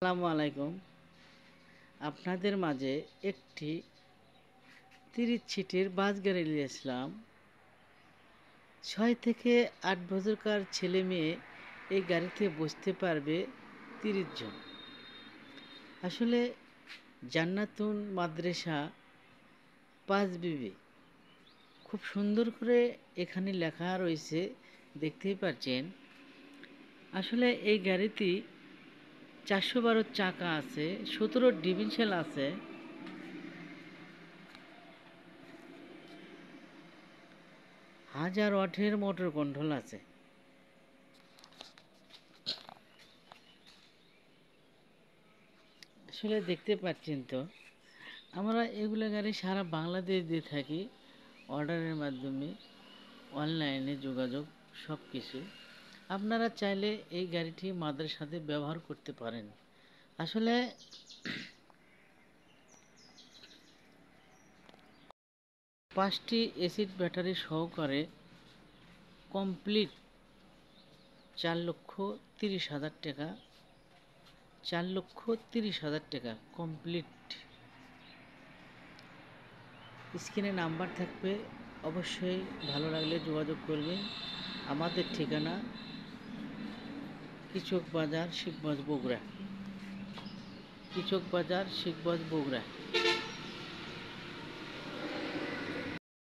আসসালামু আলাইকুম। আপনাদের মাঝে একটি 30 সিটের বাস গাড়ি নিয়েছিলাম। 6 থেকে 8 বছরকার ছেলে মেয়ে এই গাড়িতে বসতে পারবে 30 জন। আসলে জান্নাতুন মাদ্রাসা 5 বিবি খুব সুন্দর করে এখানে লেখা রয়েছে, দেখতেই পাচ্ছেন। আসলে এই গাড়িটি 412 চাকা আছে, 17 ডিভিশন আছে। হাজার ওয়াটের মোটর কন্ট্রোল আছে। আসলে দেখতে পাচ্ছেন তো, আমরা এগুলো গাড়ি সারা বাংলাদেশ দিয়ে থাকি অর্ডারের মাধ্যমে, অনলাইনে যোগাযোগ সব কিছু। আপনারা চাইলে এই গাড়িটি মাদ্রাসাতে ব্যবহার করতে পারেন। আসলে 5টি এসিড ব্যাটারি সহকারে কমপ্লিট 4,30,000 টাকা, 4,30,000 টাকা কমপ্লিট। স্ক্রিনে নাম্বার থাকবে, অবশ্যই ভালো লাগলে যোগাযোগ করবেন। আমাদের ঠিকানা কৃষক বাজার, শিখগঞ্জ, বগুড়া। কৃষক বাজার, শিখগঞ্জ, বগুড়া।